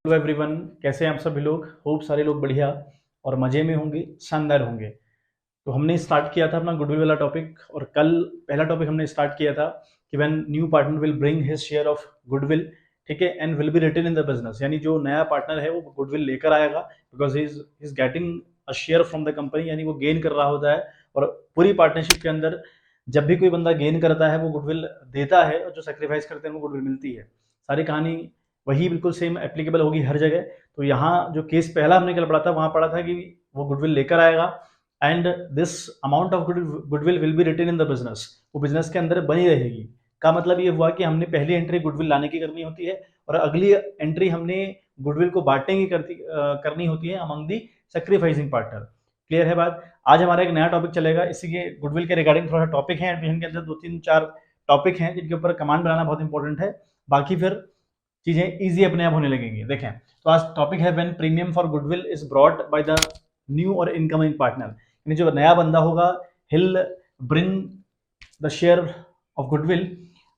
Hello everyone, कैसे हैं आप सभी लोग। होप सारे लोग बढ़िया और मज़े में होंगे, शानदार होंगे। तो हमने स्टार्ट किया था अपना गुडविल वाला टॉपिक, और कल पहला टॉपिक हमने स्टार्ट किया था कि when new partner will bring his share of goodwill, ठीक है, and will be retained in the business. यानी जो नया पार्टनर है वो गुडविल लेकर आएगा because he is getting a share from the company, यानी वो गेन कर रहा होता है। और पूरी पार्टनरशिप के अंदर जब भी कोई बंदा गेन करता है वो गुडविल देता है, और जो सेक्रीफाइस करते हैं वो गुडविल मिलती है। सारी कहानी वही बिल्कुल सेम एप्लीकेबल होगी हर जगह। तो यहाँ जो केस पहला हमने कल पढ़ा था, वहां पढ़ा था कि वो गुडविल लेकर आएगा and this amount of goodwill will be retained in the business. वो बिजनेस के अंदर बनी रहेगी। का मतलब ये हुआ कि हमने पहली एंट्री गुडविल लाने की करनी होती है, और अगली एंट्री हमने गुडविल को बांटने की करनी होती है among the sacrificing partner. Clear है बात। आज हमारा एक नया टॉपिक चलेगा, इसी के गुडविल के रिगार्डिंग थोड़ा टॉपिक है एडमिशन के अंदर, 2-3-4 टॉपिक हैं जिनके ऊपर कमांड बनाना बहुत इंपॉर्टेंट है। बाकी फिर चीजें इजी अपने आप होने लगेंगी। देखें, तो आज टॉपिक है when premium for goodwill is brought by the new और इनकमिंग पार्टनर। यानी जो नया बंदा होगा he'll bring the share of goodwill,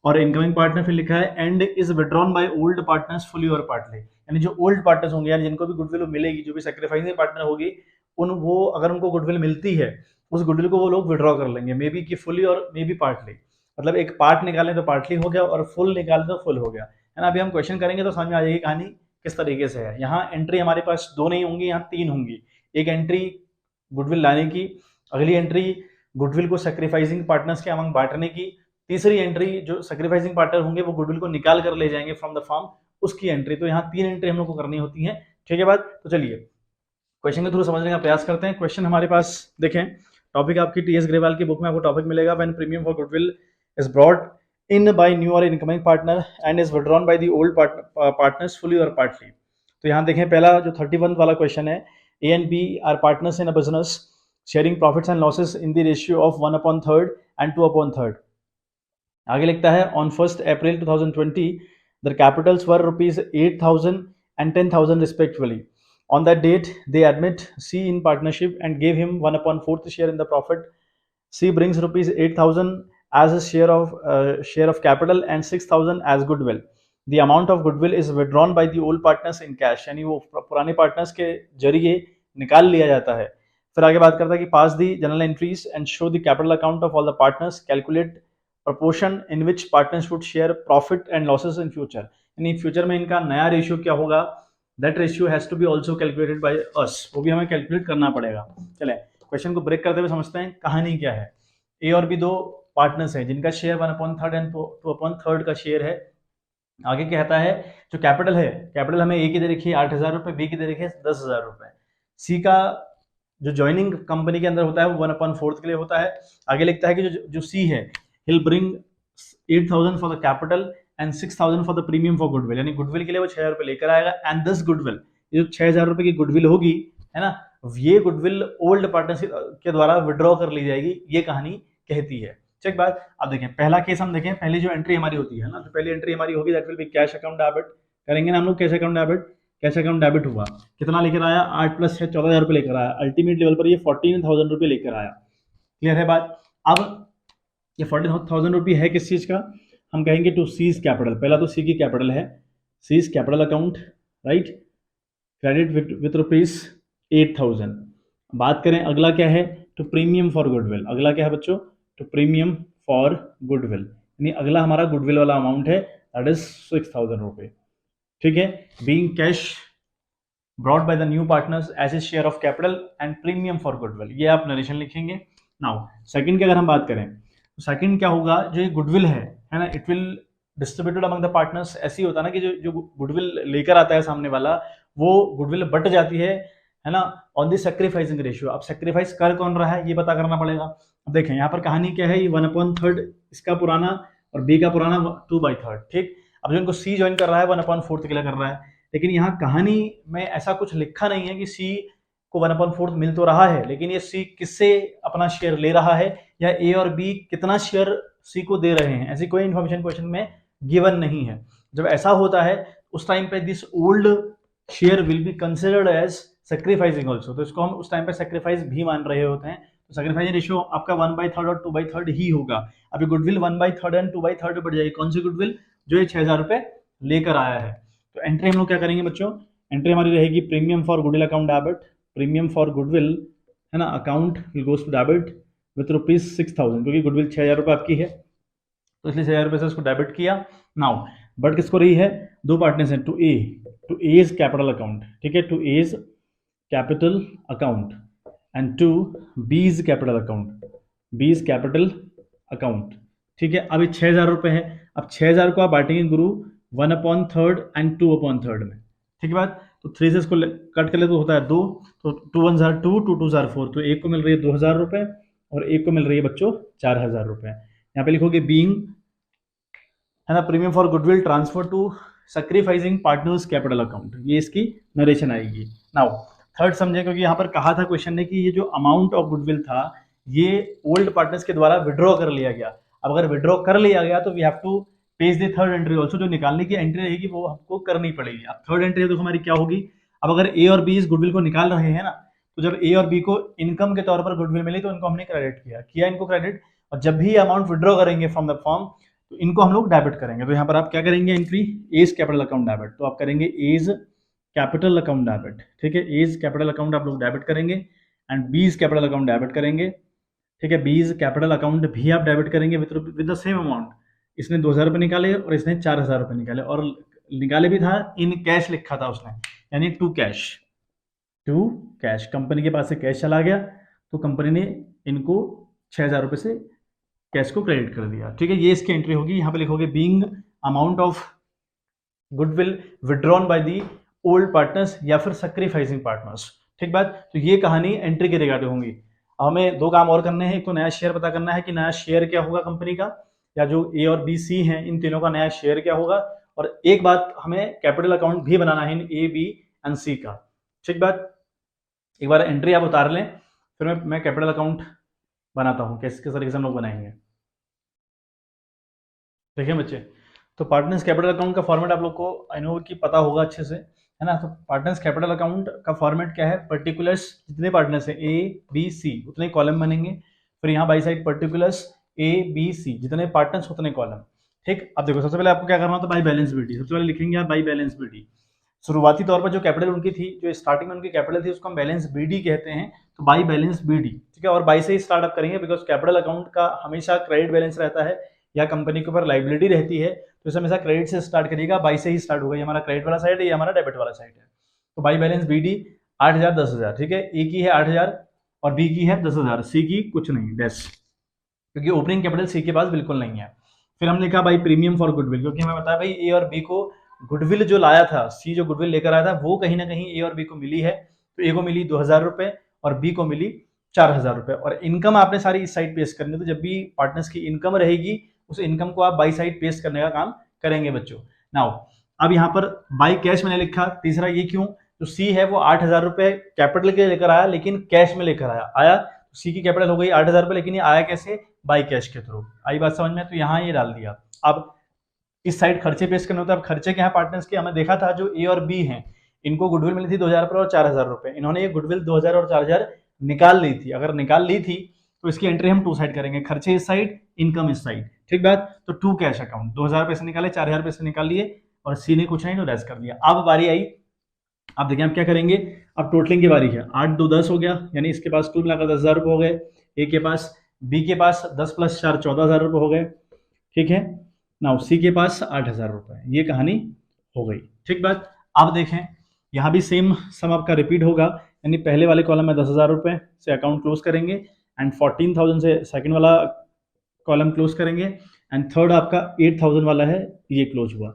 और इनकमिंग पार्टनर फिर लिखा है and is withdrawn by old partners fully और पार्टली। यानी जो ओल्ड पार्टनर्स होंगे, यानी जिनको भी गुडविल मिलेगी, जो भी सेक्रीफाइसिंग पार्टनर होगी, उन वो अगर उनको गुडविल मिलती है, उस गुडविल को वो लोग विड्रॉ कर लेंगे, मे बी कि फुली और मे बी पार्टली। मतलब एक पार्ट निकालें तो पार्टली हो गया, और फुल निकालें तो फुल हो गया, है ना। अभी हम क्वेश्चन करेंगे तो समझ में आ जाएगी कहानी किस तरीके से है। यहाँ एंट्री हमारे पास 2 नहीं होंगी, यहाँ 3 होंगी। एक एंट्री गुडविल लाने की, अगली एंट्री गुडविल को सेक्रीफाइसिंग पार्टनर्स के अमंग बांटने की, तीसरी एंट्री जो सेक्रीफाइसिंग पार्टनर होंगे वो गुडविल को निकाल कर ले जाएंगे फ्रॉम द फर्म, उसकी एंट्री। तो यहाँ 3 एंट्री हम लोग को करनी होती है, ठीक है बात। तो चलिए क्वेश्चन के थ्रू समझने का प्रयास करते हैं। क्वेश्चन हमारे पास देखें, टॉपिक आपकी टीएस ग्रेवाल की बुक में आपको टॉपिक मिलेगा, when premium for goodwill is brought in by new or incoming partner and is withdrawn by the old partners fully or partly। तो यहाँ देखें, पहला जो 31 वाला क्वेश्चन है, A and B are partners in a business sharing profits and losses in the ratio of 1/3 and 2/3। आगे लिखता है on 1st April 2020 their capitals were rupees 8,000 and 10,000 respectively। On that date they admit C in partnership and gave him 1/4 share in the profit। C brings rupees 8,000 as a share of capital and 6,000 as goodwill। The amount of goodwill is withdrawn by the old partners in cash। यानी वो पुराने partners के जरिए निकाल लिया जाता है। फिर आगे बात करता है कि pass the journal entries and show the capital account of all the partners, calculate proportion in which partners would share profit and losses in future। यानी फ्यूचर में इनका नया रेशियो क्या होगा, that ratio has to be also calculated by us। वो भी हमें calculate करना पड़ेगा। चले क्वेश्चन को ब्रेक करते हुए समझते हैं कहानी क्या है। ए और बी दो पार्टनर्स हैं जिनका शेयर 1/3 एंड 2/3 का शेयर है। आगे कहता है जो कैपिटल है, कैपिटल हमें ए की दे रखी है 8,000 रुपए, बी की दे रखी है 10,000 रुपए। सी का जो ज्वाइनिंग कंपनी के अंदर होता है वो 1/4 के लिए होता है। आगे लिखता है कि जो सी है he'll bring 8,000 for the capital and 6,000 for the premium for goodwill। यानी गुडविल के लिए वो 6,000 रुपए लेकर आएगा एंड दिस गुडविल, ये जो 6,000 रुपए की गुडविल होगी, है ना, ये गुडविल ओल्ड पार्टनरशिप के द्वारा विड्रॉ कर ली जाएगी, ये कहानी कहती है। चेक बात। अब देखें पहला केस, हम देखें पहली जो एंट्री हमारी होती है ना, तो पहली एंट्री हमारी होगी that will be cash account debit. करेंगे ना हम लोग cash account debit. Cash account debit हुआ, कितना लेकर आया, 8 + 6 14,000 रुपए लेकर आया। अल्टीमेट लेवल पर ये 14,000 रुपए लेकर आया। क्लियर है बात। अब ये 14,000 रुपये है किस चीज़ का, हम कहेंगे टू सीज कैपिटल। पहला तो सी की कैपिटल है, seize capital account, right, credit with rupees 8,000। बात करें अगला क्या है, टू प्रीमियम फॉर गुडविल। अगला क्या है बच्चों, टू प्रीमियम फॉर गुडविल, यानी अगला हमारा गुडविल वाला अमाउंट है दैट इज 6,000 रुपये। ठीक है, being cash brought by the new partners as a share of capital and premium for goodwill, ये आप नरेशन लिखेंगे। नाउ सेकंड की अगर हम बात करें, सेकंड क्या होगा, जो ये गुडविल है ना, it will distributed among the partners. ऐसे ही होता है ना कि जो गुडविल लेकर आता है सामने वाला, वो गुडविल बट जाती है ना, ऑन द सेक्रीफाइसिंग रेशियो। अब सेक्रीफाइस कर कौन रहा है ये पता करना पड़ेगा। अब देखें यहाँ पर कहानी क्या है, ये 1/3 इसका पुराना और बी का पुराना 2/3। ठीक, अब जो इनको सी ज्वाइन कर रहा है 1/4 के लिए कर रहा है, लेकिन यहाँ कहानी में ऐसा कुछ लिखा नहीं है कि सी को 1/4 मिल तो रहा है, लेकिन ये सी किससे अपना शेयर ले रहा है, या ए और बी कितना शेयर सी को दे रहे हैं, ऐसी कोई इन्फॉर्मेशन क्वेश्चन में गिवन नहीं है। जब ऐसा होता है उस टाइम पे this old share will be considered as sacrificing also, तो इसको हम उस टाइम पे सेक्रीफाइस भी मान रहे होते हैं। तो सेक्रीफाइस रेशियो आपका 1/3 और 2/3 ही होगा। अभी गुडविल 1/3 एंड 2/3 बढ़ जाएगी। कौन सी गुडविल, जो ये 6,000 रुपए लेकर आया है। तो एंट्री हम लोग क्या करेंगे बच्चों, एंट्री हमारी रहेगी premium for goodwill account debit, premium for goodwill है ना account will goes to debit with ₹6,000, क्योंकि गुडविल 6,000 आपकी है तो इसलिए 6,000 से उसको डेबिट किया। नाउ बट किसको रही है, दो पार्टनर्स हैं, टू एज कैपिटल अकाउंट, ठीक है, to A's capital account and to B's capital account, B's capital account, ठीक है। अब ये 6,000 रुपये है, अब 6,000 को आप बांटेंगे गुरु 1/3 एंड 2/3 में, ठीक है बात। तो 3 से इसको कट कर ले तो होता है 2, तो 2 1 जार 2, 2 2 जार 4, तो एक को मिल रही है 2,000 रुपये और एक को मिल रही है बच्चों 4,000 रुपये। यहाँ पे लिखोगे बीइंग है ना premium for goodwill transfer to sacrificing partners capital account, ये इसकी नरेशन आएगी। नाउ थर्ड समझे, क्योंकि यहाँ पर कहा था क्वेश्चन ने कि ये जो अमाउंट ऑफ गुडविल था ये ओल्ड पार्टनर्स के द्वारा विड्रॉ कर लिया गया। अब अगर विड्रॉ कर लिया गया तो we have to pass the third entry also, जो निकालने की एंट्री रहेगी वो हमको करनी पड़ेगी। अब थर्ड एंट्री देखो हमारी क्या होगी, अब अगर ए और बी इस गुडविल को निकाल रहे हैं ना, तो जब ए और बी को इनकम के तौर पर गुडविल मिली तो इनको हमने क्रेडिट किया इनको क्रेडिट, और जब भी अमाउंट विड्रॉ करेंगे फ्रॉम द फॉर्म तो इनको हम लोग डेबिट करेंगे। तो यहाँ पर आप क्या करेंगे entry A's capital account debit, तो आप करेंगे एज कैपिटल अकाउंट डेबिट, ठीक है, एज कैपिटल अकाउंट आप लोग डेबिट करेंगे एंड बीज कैपिटल अकाउंट डेबिट करेंगे, ठीक है, बीज कैपिटल अकाउंट भी आप डेबिट करेंगे विद द सेम अमाउंट। इसने 2,000 रुपये निकाले और इसने 4,000 रुपये निकाले, और निकाले भी था इन कैश लिखा था उसने, यानी टू कैश, कंपनी के पास से कैश चला गया तो कंपनी ने इनको 6,000 रुपये से कैश को क्रेडिट कर दिया, ठीक है, ये इसकी एंट्री होगी। यहाँ पे लिखोगे being amount of goodwill withdrawn by the old partners या फिर सैक्रिफाइसिंग पार्टनर्स, ठीक बात। तो ये कहानी एंट्री के रिगार्डिंग होंगी। हमें दो काम और करने हैं, एक तो नया शेयर पता करना है कि नया शेयर क्या होगा कंपनी का, या जो ए और बी सी हैं इन तीनों का नया शेयर क्या होगा, और एक बात हमें कैपिटल अकाउंट भी बनाना है इन ए बी एंड सी का, ठीक बात। एक बार एंट्री आप उतार लें फिर मैं कैपिटल अकाउंट बनाता हूँ, किस तरीके से हम लोग बनाएंगे। देखिए बच्चे, तो पार्टनर्स कैपिटल अकाउंट का फॉर्मेट आप लोग को आई नो कि पता होगा अच्छे से, है ना। तो पार्टनर्स कैपिटल अकाउंट का फॉर्मेट क्या है, पर्टिकुलर्स जितने पार्टनर्स हैं ए बी सी उतने कॉलम बनेंगे, फिर यहाँ बाई side particulars A B C जितने पार्टनर्स उतने कॉलम, ठीक। अब देखो सबसे पहले आपको क्या करना होता है, बाई बैलेंस बीडी, सबसे पहले लिखेंगे आप बाई बैलेंस बीडी। शुरुआती तौर पर जो कैपिटल उनकी थी, जो स्टार्टिंग में उनकी कैपिटल थी उसको हम बैलेंस बीडी कहते हैं, तो बाई बैलेंस बीडी, ठीक है। और बाई से ही स्टार्ट अप करेंगे बिकॉज कैपिटल अकाउंट का हमेशा क्रेडिट बैलेंस रहता है या कंपनी के ऊपर लाइबिलिटी रहती है, तो इसे हमेशा क्रेडिट से स्टार्ट करिएगा, बाई से ही स्टार्ट होगा। ये हमारा क्रेडिट वाला साइड है, ये हमारा डेबिट वाला साइड है। तो बाई बैलेंस बीडी 8,000 10,000, ठीक है, ए की है 8,000 और बी की है 10,000, सी की कुछ नहीं डैश, क्योंकि ओपनिंग कैपिटल सी के पास बिल्कुल नहीं है। फिर हमने कहा भाई प्रीमियम फॉर गुडविल, क्योंकि हमें बताया भाई ए और बी को गुडविल जो लाया था, सी जो गुडविल लेकर आया था वो कहीं ना कहीं ए और बी को मिली है, तो ए को मिली 2,000 रुपये और बी को मिली 4,000 रुपये, और इनकम आपने सारी इस साइड पेश करनी है। तो जब भी पार्टनर्स की इनकम रहेगी उस इनकम को आप बाई साइड पेश करने का काम करेंगे बच्चों। नाउ अब यहाँ पर बाई कैश मैंने लिखा, तीसरा ये क्यों, तो सी है वो 8,000 रुपये कैपिटल के लेकर आया लेकिन कैश में लेकर आया तो सी की कैपिटल हो गई 8,000 रुपये, लेकिन ये आया कैसे, बाई कैश के थ्रू। आई बात समझ में, तो यहाँ ये डाल दिया। अब इस साइड खर्चे पेश करने होते हैं। अब खर्चे क्या है पार्टनर्स के, हमें देखा था जो ए और बी हैं इनको गुडविल मिली थी 2,000 रुपये और 4,000 रुपये, इन्होंने ये गुडविल 2,000 और 4,000 निकाल ली थी। अगर निकाल ली थी तो इसकी एंट्री हम टू साइड करेंगे, खर्चे इस साइड इनकम इस साइड, ठीक बात। तो टू कैश अकाउंट 2,000 रुपये से निकाले, 4,000 रुपये से निकाल लिए और सी ने कुछ नहीं तो डैश कर दिया। अब बारी आई, अब देखिए हम क्या करेंगे, अब टोटलिंग की बारी है। 8 2 10 हो गया, यानी इसके पास कुल मिलाकर 10,000 रुपये हो गए, ए के पास, बी के पास 10 + 4 14,000 रुपये हो गए, ठीक है। नाउ सी के पास 8,000 रुपये, ये कहानी हो गई, ठीक बात। अब देखें यहाँ भी सेम सम आपका रिपीट होगा, यानी पहले वाले कॉलम में 10,000 रुपये से अकाउंट क्लोज करेंगे एंड 14,000 से सेकंड वाला कॉलम क्लोज करेंगे एंड थर्ड आपका 8,000 वाला है, ये क्लोज हुआ,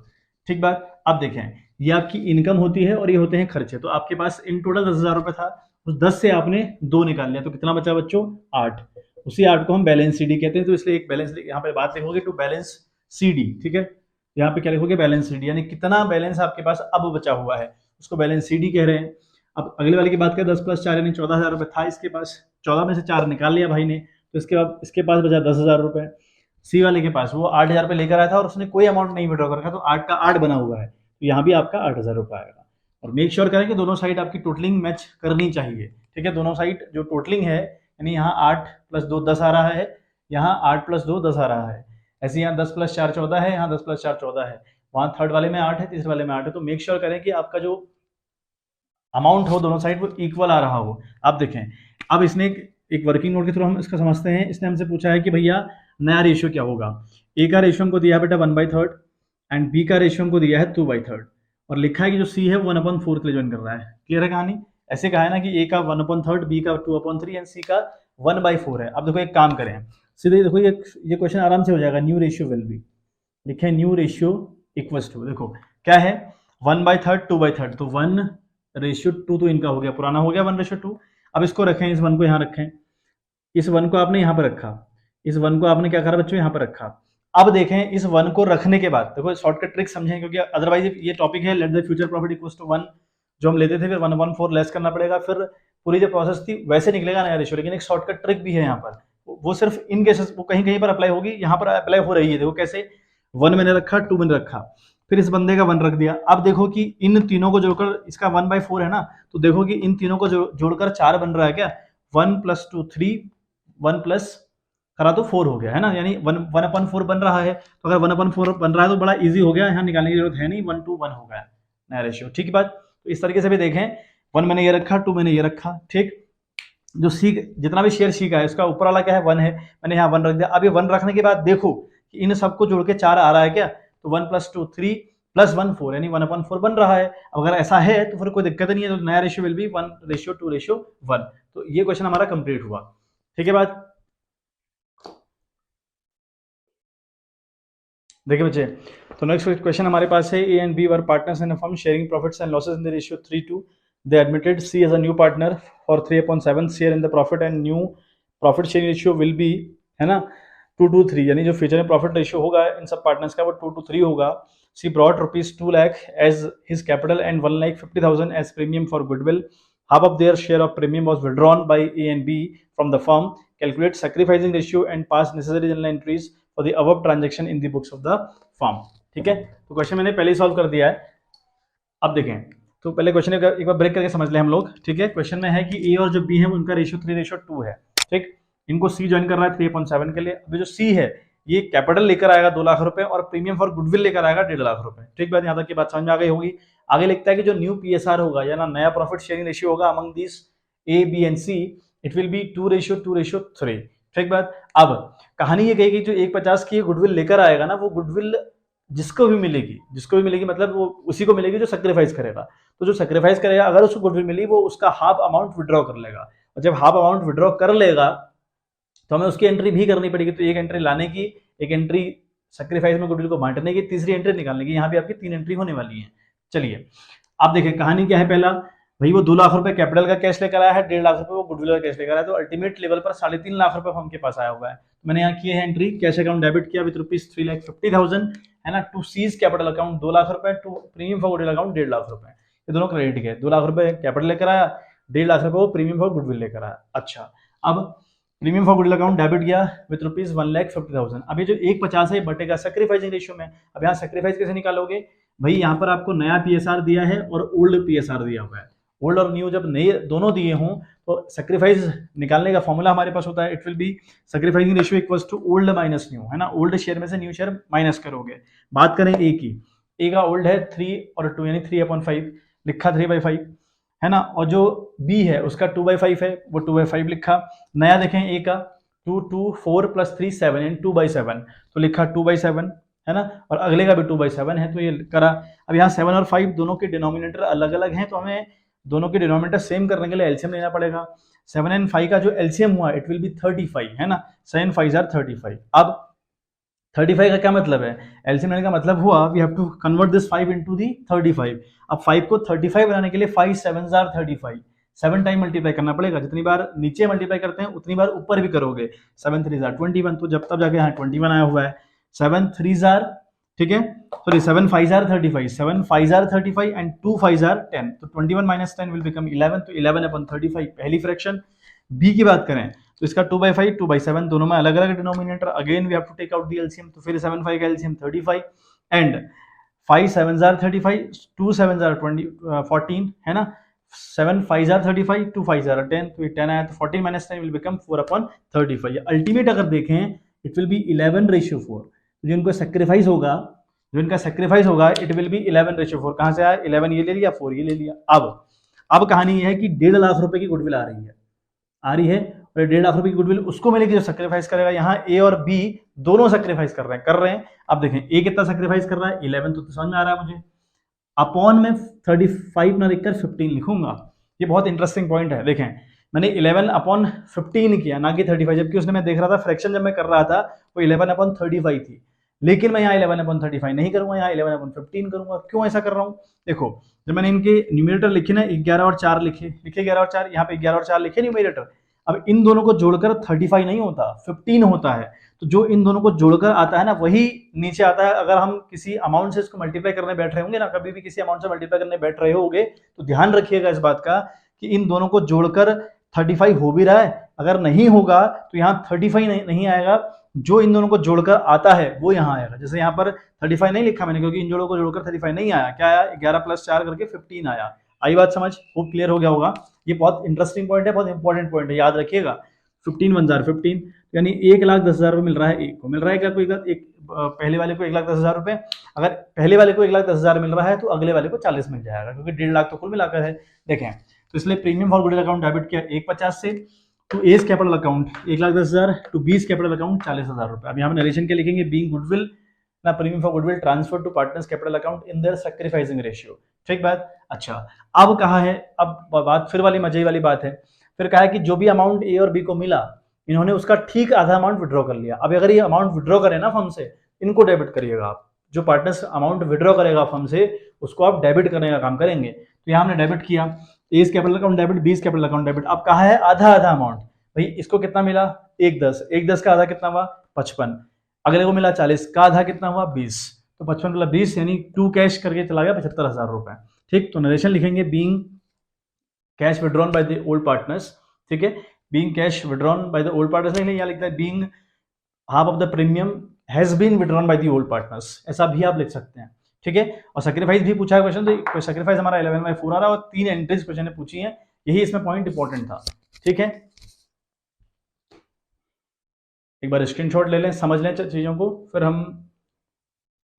ठीक बात। अब देखें ये आपकी इनकम होती है और ये होते हैं खर्चे, तो आपके पास इन टोटल 10,000 रुपये था, उस 10 से आपने 2 निकाल लिया तो कितना बचा बच्चों, 8। उसी 8 को हम बैलेंस सी डी कहते हैं, तो इसलिए एक बैलेंस यहाँ पे बात लिखोगे टू बैलेंस सी डी, ठीक है। यहाँ पे क्या लिखोगे, बैलेंस सी डी, यानी कितना बैलेंस आपके पास अब बचा हुआ है उसको बैलेंस सी डी कह रहे हैं। अब अगले वाले की बात करें, 10 + 4 यानी 14,000 रुपये था इसके पास, 14 में से 4 निकाल लिया भाई ने, तो इसके बाद इसके पास बचा 10,000 रुपये। सी वाले के पास वो 8,000 रुपये लेकर आया था और उसने कोई अमाउंट नहीं विड्रॉ कर रखा, तो 8 का 8 बना हुआ है, तो यहाँ भी आपका 8,000 रुपये आएगा। और मेक श्योर करें कि दोनों साइड आपकी टोटलिंग मैच करनी चाहिए, ठीक है। दोनों साइड जो टोटलिंग है, यानी यहाँ 8 + 2 10 आ रहा है, यहाँ 8 + 2 10 आ रहा है, ऐसे यहाँ 10 + 4 14 है, यहाँ 10 + 4 14 है, वहाँ थर्ड वाले में 8 है, तीसरे वाले में 8 है। तो मेक श्योर करें कि आपका जो अमाउंट हो दोनों साइड वो इक्वल आ रहा हो। अब देखें, अब इसने एक वर्किंग नोट के थ्रू हम इसका समझते हैं। इसने हमसे पूछा है कि भैया नया रेशियो क्या होगा। ए का रेशियो हमको दिया है बेटा 1/3 एंड बी का रेशियो हमको दिया है 2/3 और लिखा है कि जो सी है वो 1/4 के लिए ज्वाइन कर रहा है। क्लियर है कहानी? ऐसे कहा है ना कि ए का 1/3, बी का 2/3 एंड सी का 1/4 है। अब देखो एक काम करें, सीधे देखो ये क्वेश्चन आराम से हो जाएगा। न्यू रेशियो विल बी, लिखे न्यू रेशियो इक्वल्स टू, देखो क्या है 1/3 2/3, तो 1/2 तो इनका हो गया, पुराना हो गया 1/2। अब इसको रखें, इस 1 को यहाँ रखें, इस 1 को आपने यहाँ पर रखा, इस 1 को आपने क्या करा बच्चों यहाँ पर रखा। अब देखें इस 1 को रखने के बाद देखो शॉर्टकट ट्रिक समझें, क्योंकि अदरवाइज ये टॉपिक है let the future profit equals to 1 जो हम लेते थे, फिर 1/4 लेस करना पड़ेगा, फिर पूरी जो प्रोसेस थी वैसे निकलेगा नया रेशियो। लेकिन एक शॉर्टकट ट्रिक भी है यहाँ पर, वो सिर्फ इन केसेस, वो कहीं कहीं पर अप्लाई होगी, यहाँ पर अप्लाई हो रही है। देखो कैसे, 1 मैंने रखा, 2 मैंने रखा, फिर इस बंदे का 1 रख दिया। अब देखो कि इन तीनों को जोड़कर इसका 1/4 है ना, तो देखो कि इन तीनों को जोड़कर 4 बन रहा है क्या, 1 + 2 3, 1 प्लस करा तो 4 हो गया है ना, यानी 1/4 बन रहा है। तो अगर 1/4 बन रहा है तो बड़ा इजी हो गया, यहाँ निकालने की जरूरत है नहीं, 1:1 हो गया नया रेशियो। ठीक है बात? तो इस तरीके से भी देखें, 1 मैंने ये रखा, 2 मैंने ये रखा, ठीक। जो सी जितना भी शेयर सी का है उसका ऊपर वाला क्या है 1 है, मैंने यहाँ 1 रख दिया। अब ये 1 रखने के बाद देखो कि इन सबको जोड़ के 4 आ रहा है क्या, तो 1 + 2 3 + 1 4, यानी 1/4 बन रहा है। अब अगर ऐसा है तो फिर कोई दिक्कत नहीं है, तो नया रेशियो विल बी 1:2:1। तो ये क्वेश्चन हमारा कंप्लीट हुआ। ठीक है बात? देखिए बच्चे, तो नेक्स्ट क्वेश्चन हमारे पास है, A and B were partners in a firm sharing profits and losses in the ratio 3:2। They admitted C as a new partner for 3/7 share in the profit and new profit sharing ratio will be, है ना, 2:3, यानी जो future में profit ratio होगा इन सब partners का वो 2:3 होगा। C brought ₹2 lakh as his capital and 1,50,000 as premium for goodwill. Half of their share of premium was withdrawn by A and B from the firm. Calculate sacrificing ratio and pass necessary journal entries for the above transaction in the books of the firm। ठीक है, तो question मैंने पहले ही solve कर दिया है। अब देखें, तो पहले क्वेश्चन एक बार ब्रेक करके समझ लें हम लोग। ठीक है, क्वेश्चन में है कि ए और जो बी है उनका रेशियो 3:2 है। ठीक, इनको सी ज्वाइन कर रहा है 3/7 के लिए। अभी जो सी है ये कैपिटल लेकर आएगा 2 लाख रुपए और प्रीमियम फॉर गुडविल लेकर आएगा 1.5 लाख रुपए। ठीक बात, यहाँ तक की बात समझ में आ गई होगी। आगे लिखता है कि जो न्यू पीएसआर होगा या ना नया प्रॉफिट शेयरिंग रेशियो होगा among this A B and C, it will be 2:2:3। ठीक बात। अब कहानी ये कहेगी जो 1/50 की गुडविल लेकर आएगा ना, वो गुडविल जिसको भी मिलेगी मतलब वो उसी को मिलेगी जो सेक्रीफाइस करेगा। तो जो सेक्रीफाइस करेगा अगर उसको गुडविल मिली वो उसका हाफ अमाउंट विड्रॉ कर लेगा, और जब हाफ अमाउंट विड्रॉ कर लेगा तो हमें उसकी एंट्री भी करनी पड़ेगी। तो एक एंट्री लाने की, एक एंट्री सेक्रीफाइस में गुडविल को बांटने की, तीसरी एंट्री निकालने की। यहाँ पे आपकी 3 एंट्री होने वाली है। चलिए अब देखिए कहानी क्या है। पहला भाई वो 2 लाख रुपए कैपिटल का कैश लेकर आया है, 1.5 लाख रुपए वो गुडविल का कैश लेकर आया, तो अल्टीमेट लेवल पर 3.5 लाख रुपए हम के पास आया हुआ है। तो मैंने यहाँ किए हैं एंट्री, कैश अकाउंट डेबिट किया विद ₹3,50,000, है ना, to C's capital account 2 lakh रुपए, to premium for goodwill account 1.5 lakh रुपए। ये दोनों क्रेडिट के, 2 लाख रुपए कैपिटल लेकर आया, 1.5 लाख रुपए वो प्रीमियम फॉर गुडविल लेकर आया। अच्छा, अब premium for goodwill account debit गया विद ₹1,50,000। अब ये जो 1/50 है बटेगा सेक्रीफाइसिंग रेशियो में। अब यहाँ सेक्रीफाइस कैसे निकालोगे भाई, यहाँ पर आपको नया पीएसआर दिया है और ओल्ड पीएसआर दिया हुआ है। ओल्ड और न्यू जब नए दोनों दिए हों तो सेक्रीफाइस निकालने का फॉर्मूला हमारे पास होता है, it will be sacrificing ratio equals to old minus new, है ना। ओल्ड शेयर में से न्यू शेयर माइनस करोगे। बात करें ए की, ए का ओल्ड है 3 और 2 यानी 3/5 लिखा, 3/5, है ना। और जो बी है उसका 2/5 है, वो 2/5 लिखा। नया देखें ए का 2 2 4 + 3 7 यानी 2/7, तो लिखा 2/7, है ना। और अगले का भी 2/7 है, तो ये करा। अब यहाँ 7 और 5 दोनों के डिनोमिनेटर अलग अलग हैं, तो हमें दोनों के डिनोमिनेटर सेम करने के लिए एलसीएम लेना पड़ेगा। 7 एंड 5 का जो एलसीएम हुआ इट विल बी 35, है ना। 7 5 आर 35। अब 35 का क्या मतलब है, एलसीएम लेने का मतलब हुआ we have to convert this 5 into the 35। अब 5 को 35 बनाने के लिए 5 7 आर 35, 7 टाइम मल्टीप्लाई करना पड़ेगा। जितनी बार नीचे मल्टीप्लाई करते हैं उतनी बार ऊपर भी करोगे। 7 3 आर 21, तो जब तब जाके यहाँ 21 आया हुआ है। 7 3 आर, ठीक है, sorry 7 5 are 35, 7 5 are 35 and 2 5 are 10, तो 21 - 10 विल बिकम 11, तो 11/35 पहली फ्रैक्शन। बी की बात करें तो इसका 2/5 2/7 दोनों में अलग अलग denominator, again we have to take out the LCM, तो फिर 7 5 का एलसीएम 35 एंड 5 7 आर 35, 2 7 आर 14, है ना। 7 5 आर 35, 2 5 आर 10, तो ये 10 आया, तो 14 - 10 विल बिकम 4/35। अल्टीमेट अगर देखें इट विल बी 11:4। जो इनको सेक्रीफाइस होगा, जो इनका सेक्रीफाइस होगा इट विल बी 11:4। कहां से आया 11 ये ले लिया, 4 ये ले लिया। अब अब कहानी ये है कि 1.5 लाख रुपए की गुडविल आ रही है और 1.5 लाख रुपए की गुडविल उसको मिलेगी जो सेक्रीफाइस करेगा। यहाँ ए और बी दोनों सेक्रीफाइस कर रहे हैं। अब देखें ए कितना सेक्रीफाइस कर रहा है, 11, तो समझ में आ रहा है मुझे। अपॉन में 35 ना लिखकर 15 लिखूंगा। ये बहुत इंटरेस्टिंग पॉइंट है। देखें मैंने 11 अपॉन 15 किया ना कि 35, जबकि उसने मैं देख रहा था फ्रैक्शन जब मैं कर रहा था वो 11 अपॉन 35 थी, लेकिन मैं यहाँ 11 अपॉन 35 नहीं करूंगा, यहाँ 11 अपॉन 15 करूंगा। क्यों ऐसा कर रहा हूँ? देखो जब मैंने इनके न्यूमरेटर लिखे ना 11 और 4 लिखे 11 और 4, यहाँ पे 11 और 4 लिखे न्यूमरेटर। अब इन दोनों को जोड़कर 35 नहीं होता, 15 होता है। तो जो इन दोनों को जोड़कर आता है ना वही नीचे आता है। अगर हम किसी अमाउंट से इसको मल्टीप्लाई करने बैठ रहे होंगे ना, कभी भी किसी अमाउंट से मल्टीप्लाई करने बैठ रहे होंगे तो ध्यान रखिएगा इस बात का कि इन दोनों को जोड़कर 35 हो भी रहा है। अगर नहीं होगा तो यहाँ 35 नहीं आएगा, जो इन दोनों को जोड़कर आता है वो यहाँ आएगा। जैसे यहाँ पर 35 नहीं लिखा मैंने क्योंकि इन जोड़ों को जोड़कर 35 नहीं आया, क्या आया 11 + 4 करके 15 आया। आई बात समझ? वो क्लियर हो गया होगा। ये बहुत इंटरेस्टिंग पॉइंट है, बहुत इंपॉर्टेंट पॉइंट है, याद रखिएगा। 15 × 15 यानी 1,10,000 रुपये मिल रहा है। एक को मिल रहा है क्या? कोई पहले वाले को 1,10,000 रुपये। अगर पहले वाले को 1,10,000 मिल रहा है तो अगले वाले को 40 मिल जाएगा, क्योंकि 1.5 लाख तो कुल मिलाकर है। देखें तो इसलिए premium for goodwill account debit किया 1,50 से, to A's capital account 1,10,000, to B's capital account 40,000 रुपये। अब यहाँ पर नरेशन के लिखेंगे बीइंग गुडविल ना premium for goodwill transfer to partners capital account in their sacrificing ratio. ठीक बात? अच्छा अब कहा है, अब बात फिर वाली मजे वाली बात है। फिर कहा है कि जो भी अमाउंट ए और बी को मिला इन्होंने उसका ठीक आधा अमाउंट विड्रॉ कर लिया। अब अगर ये अमाउंट विड्रॉ करें ना फर्म से, इनको डेबिट करिएगा आप। जो पार्टनर्स अमाउंट विड्रॉ करेगा फर्म से उसको आप डेबिट करने का काम करेंगे। तो यहाँ हमने डेबिट किया, A's capital account debit, B's capital account debit. अब कहा है आधा आधा अमाउंट। भाई इसको कितना मिला? 1,10 का आधा कितना हुआ? 55। अगले को मिला 40 का आधा कितना हुआ? 20। तो 55 + 20 यानी टू कैश करके चला गया 75,000 रुपए। ठीक, तो नरेशन लिखेंगे being cash withdrawn by the old partners. ठीक है, being cash withdrawn by the old partners नहीं, यहाँ लिखता है being half of the premium has been withdrawn by the old partners, ऐसा भी आप लिख सकते हैं। ठीक है, और सैक्रिफाइस भी पूछा है क्वेश्चन, तो सैक्रिफाइस हमारा 11/4 आ रहा है और 3 एंट्रीज क्वेश्चन ने पूछी है, यही इसमें पॉइंट इंपॉर्टेंट था। ठीक है, एक बार स्क्रीनशॉट ले लें, समझ लें चीजों को, फिर हम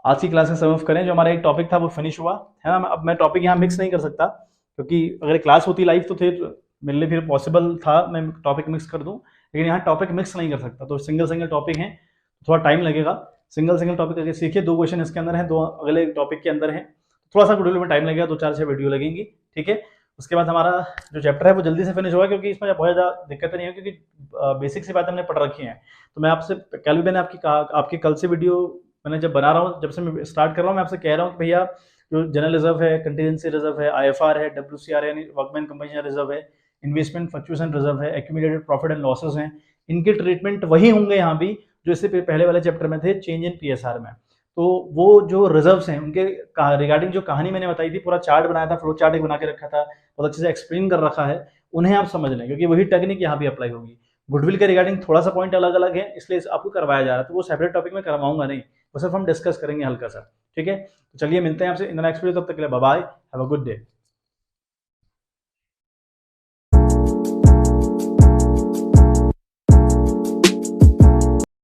आज की क्लास में सम ऑफ करें। जो हमारा एक टॉपिक था वो फिनिश हुआ है ना। अब मैं टॉपिक यहाँ मिक्स नहीं कर सकता क्योंकि अगर क्लास होती लाइव तो फिर मेरे लिए फिर पॉसिबल था मैं टॉपिक मिक्स कर दूं, लेकिन यहाँ टॉपिक मिक्स नहीं कर सकता। तो सिंगल टॉपिक है, थोड़ा टाइम लगेगा। सिंगल टॉपिक करके सीखिए, 2 क्वेश्चन इसके अंदर हैं, 2 अगले टॉपिक के अंदर हैं, थोड़ा सा वीडियो में टाइम लगेगा, 2-4-6 वीडियो लगेंगी। ठीक है, उसके बाद हमारा जो चैप्टर है वो जल्दी से फिनिश होगा क्योंकि इसमें बहुत ज़्यादा दिक्कत नहीं है क्योंकि बेसिक सी बातें हमने पढ़ रखी हैं। तो मैं आपसे कल भी मैंने आपकी कल से वीडियो मैंने जब बना रहा हूँ, जब से मैं स्टार्ट कर रहा हूँ, मैं आपसे कह रहा हूँ कि भैया जो जनरल रिजर्व है, कंटीजेंसी रिजर्व है, IFR है, WCR यानी वर्कमैन कंपनी रिजर्व है, इन्वेस्टमेंट फ्लक्चुएशन रिजर्व है, एक्यूमुलेटेड प्रॉफिट एंड लॉसेस हैं, इनके ट्रीटमेंट वही होंगे यहाँ भी जो इससे पहले वाले चैप्टर में थे, चेंज इन PSR में। तो वो जो रिजर्व्स हैं उनके रिगार्डिंग जो कहानी मैंने बताई थी, पूरा चार्ट बनाया था, फ्लो चार्ट बना के रखा था, बहुत अच्छे से एक्सप्लेन कर रखा है, उन्हें आप समझ लें क्योंकि वही टेक्निक यहाँ भी अप्लाई होगी। गुडविल के रिगार्डिंग थोड़ा सा पॉइंट अलग अलग है इसलिए आपको करवाया जा रहा है, तो वो सेपरेट टॉपिक में करवाऊंगा नहीं, वो सिर्फ हम डिस्कस करेंगे हल्का सा। ठीक है, तो चलिए मिलते हैं आपसे इन द नेक्स्ट वीडियो, तब तक के लिए bye bye, have a good day.